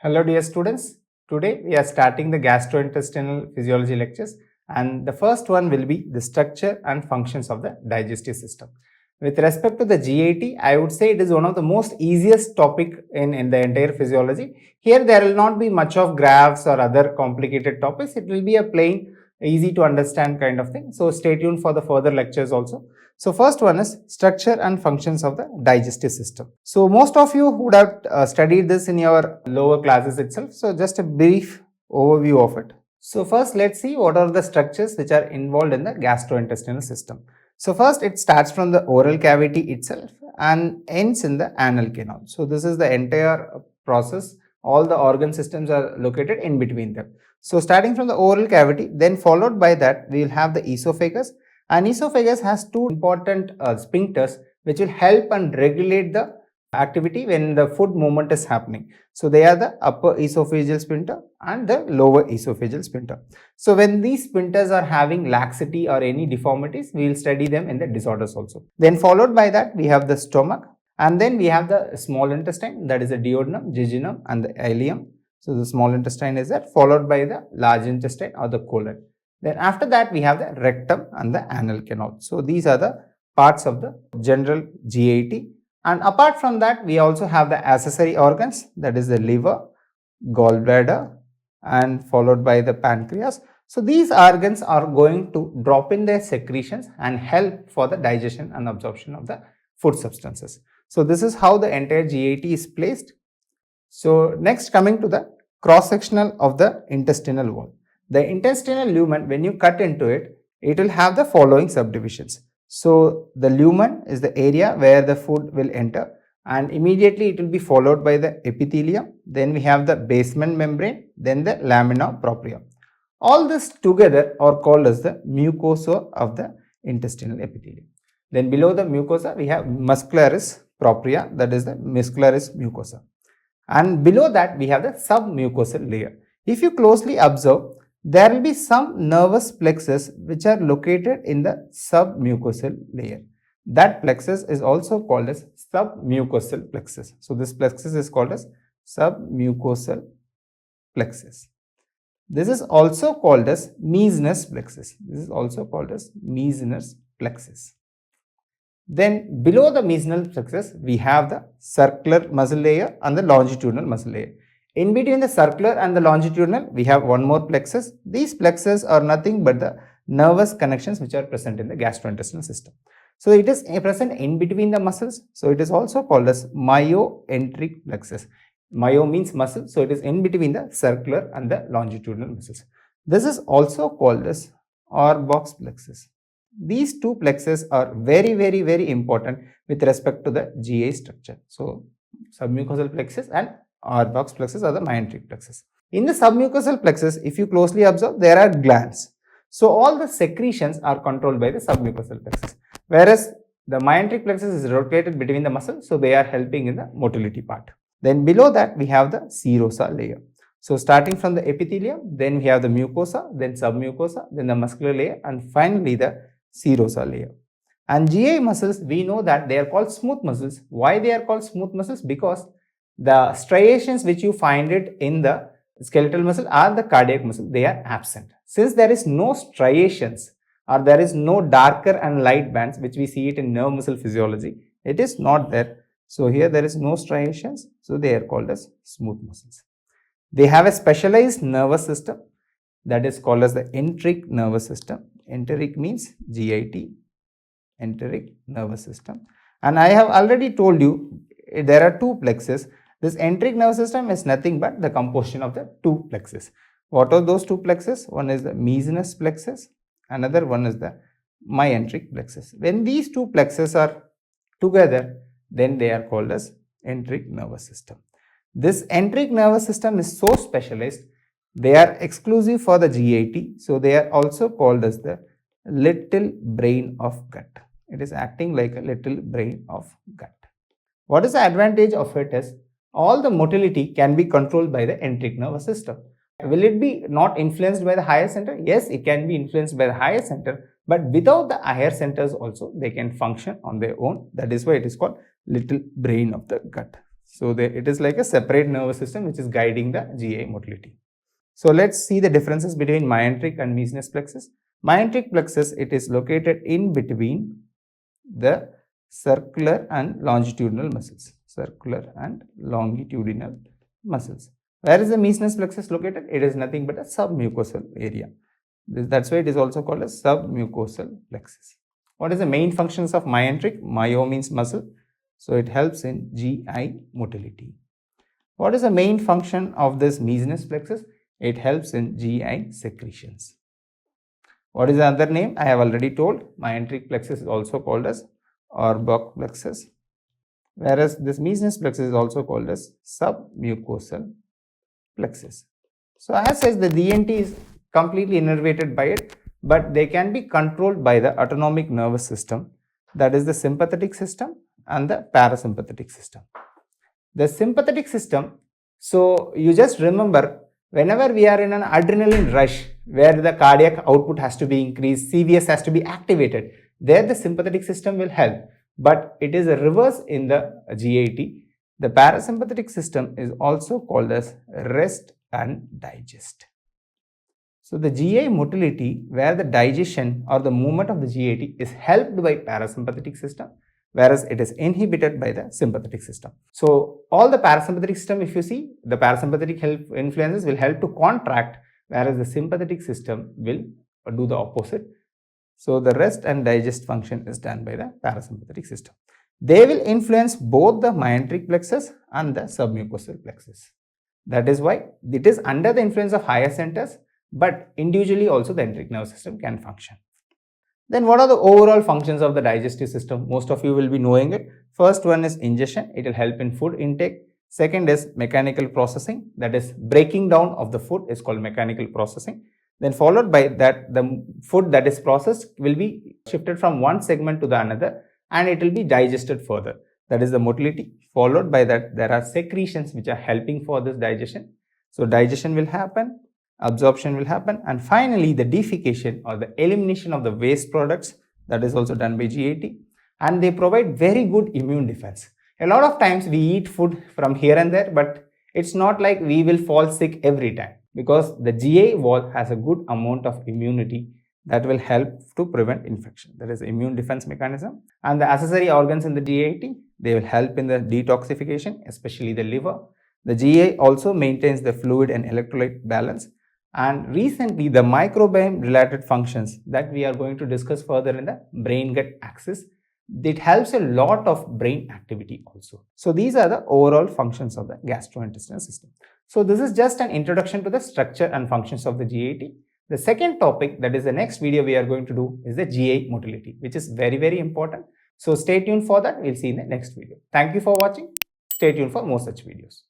Hello dear students, today we are starting the gastrointestinal physiology lectures and the first one will be the structure and functions of the digestive system. With respect to the GAT, I would say it is one of the most easiest topic in the entire physiology. Here there will not be much of graphs or other complicated topics, it will be a plain easy to understand kind of thing. So stay tuned for the further lectures also. So first one is structure and functions of the digestive system. So most of you would have studied this in your lower classes itself. So just a brief overview of it. So first let's see what are the structures which are involved in the gastrointestinal system. So first it starts from the oral cavity itself and ends in the anal canal. So this is the entire process. All the organ systems are located in between them. So starting from the oral cavity, then followed by that we will have the esophagus. And esophagus has two important sphincters which will help and regulate the activity when the food movement is happening. So they are the upper esophageal sphincter and the lower esophageal sphincter. So when these sphincters are having laxity or any deformities, we will study them in the disorders also. Then followed by that we have the stomach, and then we have the small intestine, that is the duodenum, jejunum and the ileum. So the small intestine is that, followed by the large intestine or the colon. Then after that we have the rectum and the anal canal. So these are the parts of the general GAT. And apart from that we also have the accessory organs, that is the liver, gallbladder and followed by the pancreas. So these organs are going to drop in their secretions and help for the digestion and absorption of the food substances. So this is how the entire GAT is placed. So next, coming to the cross sectional of the intestinal wall. The intestinal lumen, when you cut into it, it will have the following subdivisions. So the lumen is the area where the food will enter, and immediately it will be followed by the epithelium. Then we have the basement membrane, then the lamina propria. All this together are called as the mucosa of the intestinal epithelium. Then below the mucosa we have muscularis propria, that is the muscularis mucosa. And below that we have the submucosal layer. If you closely observe, there will be some nervous plexus which are located in the submucosal layer. That plexus is also called as submucosal plexus. So this plexus is called as submucosal plexus. This is also called as Meissner's plexus. This is also called as Meissner's plexus. Then below the Meissner's plexus, we have the circular muscle layer and the longitudinal muscle layer. In between the circular and the longitudinal, we have one more plexus. These plexus are nothing but the nervous connections which are present in the gastrointestinal system. So it is present in between the muscles. So it is also called as myoenteric plexus. Myo means muscle. So it is in between the circular and the longitudinal muscles. This is also called as Auerbach's plexus. These two plexes are very important with respect to the GI structure. So submucosal plexus and Auerbach's plexus are the myoenteric plexus. In the submucosal plexus, if you closely observe, there are glands. So all the secretions are controlled by the submucosal plexus, whereas the myoenteric plexus is located between the muscles, so they are helping in the motility part. Then below that we have the serosa layer. So starting from the epithelium, then we have the mucosa, then submucosa, then the muscular layer, and finally the serosa layer. And GI muscles, we know that they are called smooth muscles. Why they are called smooth muscles? Because the striations which you find it in the skeletal muscle or the cardiac muscle, they are absent. Since there is no striations or there is no darker and light bands which we see it in nerve muscle physiology, it is not there. So here there is no striations, so they are called as smooth muscles. They have a specialized nervous system that is called as the enteric nervous system. Enteric means GIT, enteric nervous system. And I have already told you there are two plexes. This enteric nervous system is nothing but the composition of the two plexes. What are those two plexes? One is the Meissner's plexus, another one is the myenteric plexus. When these two plexes are together, then they are called as enteric nervous system. This enteric nervous system is so specialized, they are exclusive for the GIT, so they are also called as the little brain of gut. It is acting like a little brain of gut. What is the advantage of it is, all the motility can be controlled by the enteric nervous system. Will it be not influenced by the higher center? Yes, it can be influenced by the higher center, but without the higher centers also, they can function on their own. That is why it is called little brain of the gut. So it is like a separate nervous system which is guiding the GI motility. So let's see the differences between myenteric and Mesenteric plexus. Myenteric plexus, it is located in between the circular and longitudinal muscles. Circular and longitudinal muscles. Where is the Mesenteric plexus located? It is nothing but a submucosal area. That's why it is also called a submucosal plexus. What is the main functions of myenteric? Myo means muscle. So it helps in GI motility. What is the main function of this Mesenteric plexus? It helps in GI secretions. What is the other name? I have already told. Myenteric plexus is also called as Auerbach plexus, whereas this Mesenteric plexus is also called as submucosal plexus. So as such, the DNT is completely innervated by it, but they can be controlled by the autonomic nervous system, that is the sympathetic system and the parasympathetic system. The sympathetic system, so you just remember, whenever we are in an adrenaline rush where the cardiac output has to be increased, CVS has to be activated, there the sympathetic system will help, but it is a reverse in the GAT. The parasympathetic system is also called as rest and digest. So the GI motility, where the digestion or the movement of the GAT is helped by parasympathetic system, whereas it is inhibited by the sympathetic system. So all the parasympathetic system, if you see, the parasympathetic influences will help to contract, whereas the sympathetic system will do the opposite. So the rest and digest function is done by the parasympathetic system. They will influence both the myenteric plexus and the submucosal plexus. That is why it is under the influence of higher centers, but individually also the enteric nervous system can function. Then what are the overall functions of the digestive system? Most of you will be knowing it. First one is ingestion. It will help in food intake. Second is mechanical processing. That is breaking down of the food is called mechanical processing. Then followed by that, the food that is processed will be shifted from one segment to the another and it will be digested further. That is the motility. Followed by that, there are secretions which are helping for this digestion. So digestion will happen, absorption will happen, and finally the defecation or the elimination of the waste products, that is also done by GAT, and they provide very good immune defense. A lot of times we eat food from here and there, but it's not like we will fall sick every time, because the GI wall has a good amount of immunity that will help to prevent infection. That is immune defense mechanism. And the accessory organs in the GAT, they will help in the detoxification, especially the liver. The GI also maintains the fluid and electrolyte balance. And recently, the microbiome related functions that we are going to discuss further in the brain-gut axis, it helps a lot of brain activity also. So these are the overall functions of the gastrointestinal system. So this is just an introduction to the structure and functions of the GAT. The second topic, that is the next video we are going to do, is the GI motility, which is very, very important. So stay tuned for that. We'll see in the next video. Thank you for watching. Stay tuned for more such videos.